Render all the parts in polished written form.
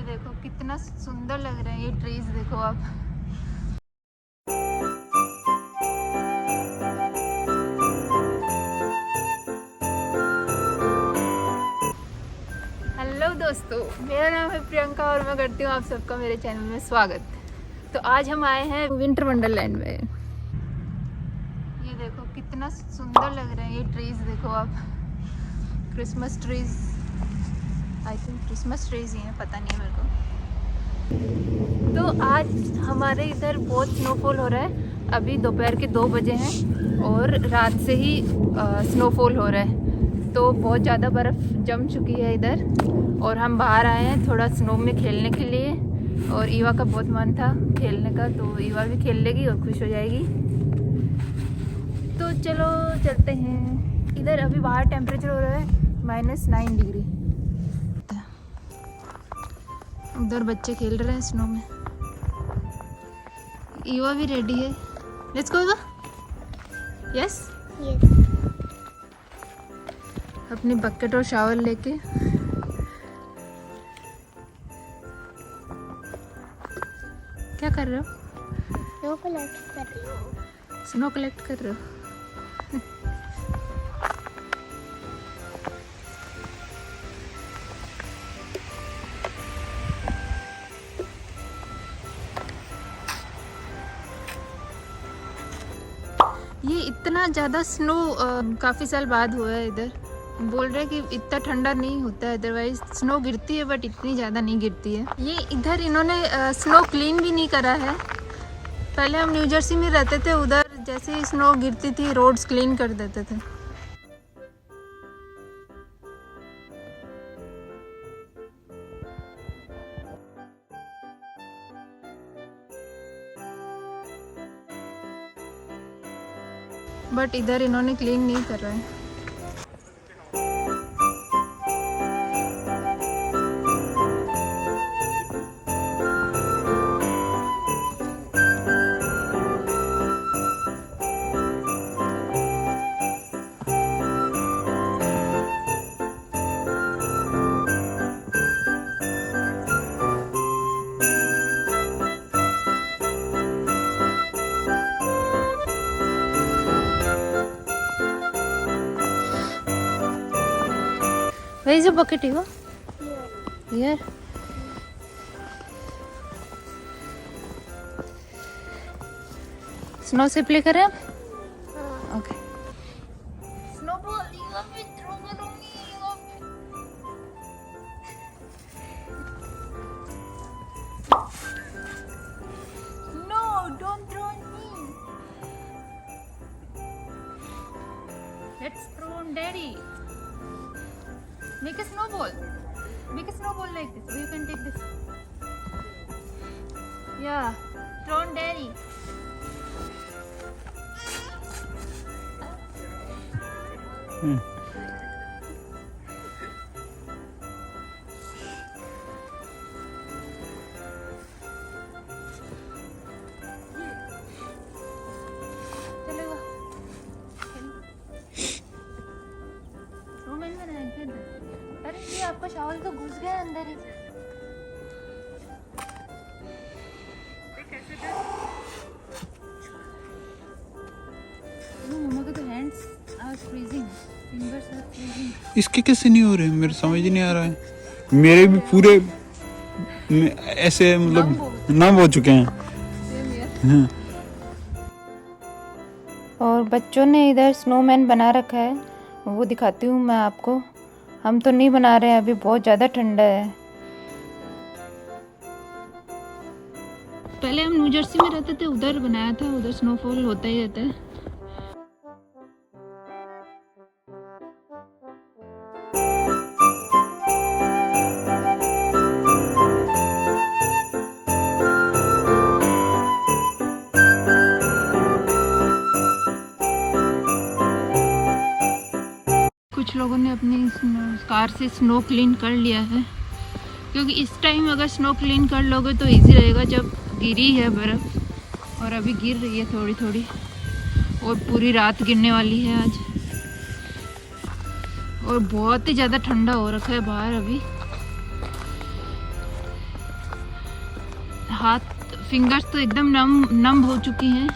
ये देखो कितना सुंदर लग रहा है ये ट्रीज, देखो आप। हेलो दोस्तों, मेरा नाम है प्रियंका और मैं करती हूँ आप सबका मेरे चैनल में स्वागत। तो आज हम आए हैं विंटर वंडरलैंड में। ये देखो कितना सुंदर लग रहा है ये ट्रीज, देखो आप। Christmas trees, I think Christmas trees ही हैं, पता नहीं है मेरे को। तो आज हमारे इधर बहुत स्नोफॉल हो रहा है। अभी दोपहर के 2 बजे हैं और रात से ही स्नोफॉल हो रहा है। तो बहुत ज़्यादा बर्फ़ जम चुकी है इधर और हम बाहर आए हैं थोड़ा स्नो में खेलने के लिए। और ईवा का बहुत मन था खेलने का, तो ईवा भी खेल लेगी और खुश हो जाएगी। तो चलो चलते हैं। इधर अभी बाहर टेम्परेचर हो रहा है -9 डिग्री। उधर बच्चे खेल रहे हैं स्नो में। ईवा भी रेडी है। Let's go Eva. यस अपनी बकेट और शावर लेके। क्या कर रहे हो? स्नो कलेक्ट कर रही हूँ। स्नो कलेक्ट कर रहे हो? ये इतना ज़्यादा स्नो काफ़ी साल बाद हुआ है इधर। बोल रहे हैं कि इतना ठंडा नहीं होता है, अदरवाइज स्नो गिरती है बट इतनी ज़्यादा नहीं गिरती है। ये इधर इन्होंने स्नो क्लीन भी नहीं करा है। पहले हम न्यू जर्सी में रहते थे, उधर जैसे ही स्नो गिरती थी रोड्स क्लीन कर देते थे। बट इधर इन्होंने क्लीन नहीं कर रहा है। Where is your bucket, Eva? Here. Snow से प्ले करें? ओके। स्नोबॉल, Eva पे throw करूंगी, Eva पे। No, don't throw on me. Let's throw on Daddy. Make a snowball. Make a snowball like this. Or you can take this. Yeah. Throw on Daddy. चलो Roman में रहते हैं। अरे ये आपका शावल तो घुस गया अंदर ही। मम्मा के तो hands are freezing, fingers are freezing. इसके कैसे नहीं हो रहे? मेरे समझ नहीं आ रहा है। मेरे भी पूरे ऐसे मतलब नम हो चुके हैं। हाँ। और बच्चों ने इधर स्नोमैन बना रखा है, वो दिखाती हूँ मैं आपको। हम तो नहीं बना रहे हैं, अभी बहुत ज़्यादा ठंडा है। पहले हम न्यू जर्सी में रहते थे, उधर बनाया था, उधर स्नोफॉल होता ही रहता है। कुछ लोगों ने अपनी कार से स्नो क्लीन कर लिया है, क्योंकि इस टाइम अगर स्नो क्लीन कर लोगे तो इजी रहेगा जब गिरी है बर्फ़। और अभी गिर रही है थोड़ी थोड़ी और पूरी रात गिरने वाली है आज। और बहुत ही ज़्यादा ठंडा हो रखा है बाहर अभी। हाथ फिंगर्स तो एकदम नम हो चुकी हैं।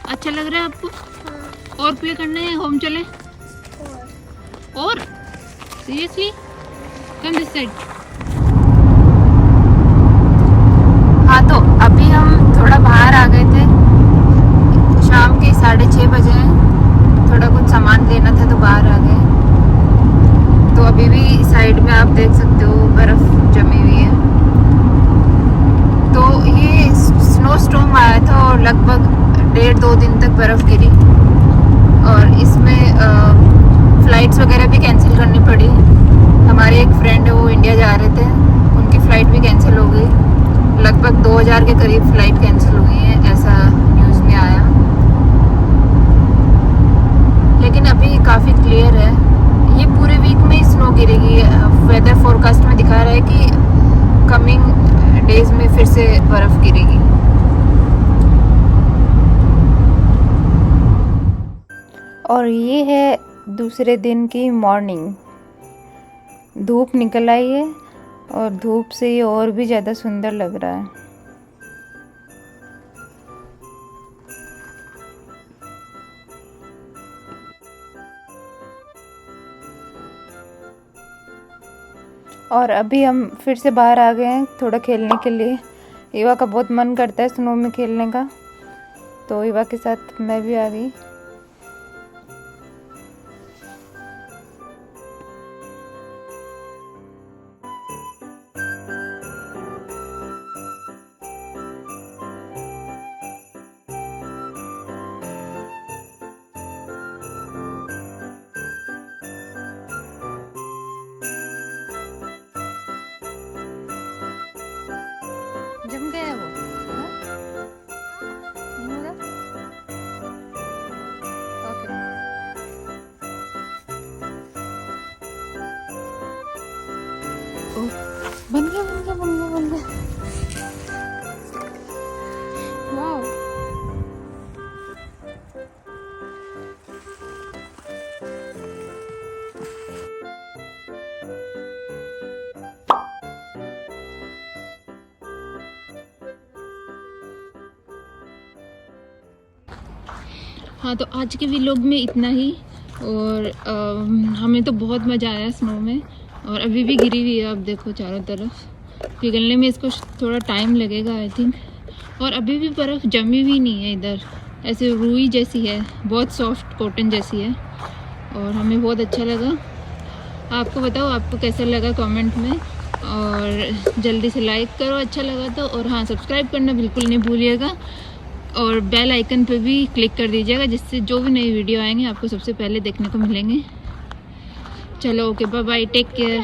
अच्छा लग रहा है आपको? और प्ले करना है? होम चले? और सीरियसली? Come this side. हाँ, तो अभी हम थोड़ा बाहर आ गए थे, शाम के 6:30 बजे हैं। थोड़ा कुछ सामान लेना था तो बाहर आ गए। तो अभी भी साइड में आप देख सकते हो बर्फ जमी हुई है। तो ये स्नो स्टॉर्म आया था और लगभग 1.5-2 दिन तक बर्फ गिरी और इसमें फ्लाइट्स वगैरह भी कैंसिल करनी पड़ी। हमारे एक फ्रेंड है, वो इंडिया जा रहे थे, उनकी फ़्लाइट भी कैंसिल हो गई। लगभग 2000 के करीब फ़्लाइट कैंसिल हुई है, ऐसा न्यूज़ में आया। लेकिन अभी काफ़ी क्लियर है। ये पूरे वीक में स्नो गिरेगी। वेदर फोरकास्ट में दिखा रहा है कि कमिंग डेज में फिर से बर्फ़ गिरेगी। और ये है दूसरे दिन की मॉर्निंग। धूप निकल आई है और धूप से ये और भी ज़्यादा सुंदर लग रहा है। और अभी हम फिर से बाहर आ गए हैं थोड़ा खेलने के लिए। ईवा का बहुत मन करता है स्नो में खेलने का, तो ईवा के साथ मैं भी आ गई। जम गया वो? हाँ? नहीं हो रहा? ओके। ओह, बन गया बन गया बन गया बन गया। वाह। हाँ, तो आज के व्लॉग में इतना ही। और हमें तो बहुत मज़ा आया स्नो में, और अभी भी गिरी हुई है। अब देखो चारों तरफ, पिघलने में इसको थोड़ा टाइम लगेगा आई थिंक। और अभी भी बर्फ़ जमी हुई नहीं है इधर, ऐसे रुई जैसी है, बहुत सॉफ्ट कॉटन जैसी है। और हमें बहुत अच्छा लगा। आपको बताओ आपको कैसा लगा कमेंट में, और जल्दी से लाइक करो अच्छा लगा तो। और हाँ, सब्सक्राइब करना बिल्कुल नहीं भूलिएगा, और बेल आइकन पे भी क्लिक कर दीजिएगा, जिससे जो भी नई वीडियो आएंगे आपको सबसे पहले देखने को मिलेंगे। चलो okay, bye bye, take care.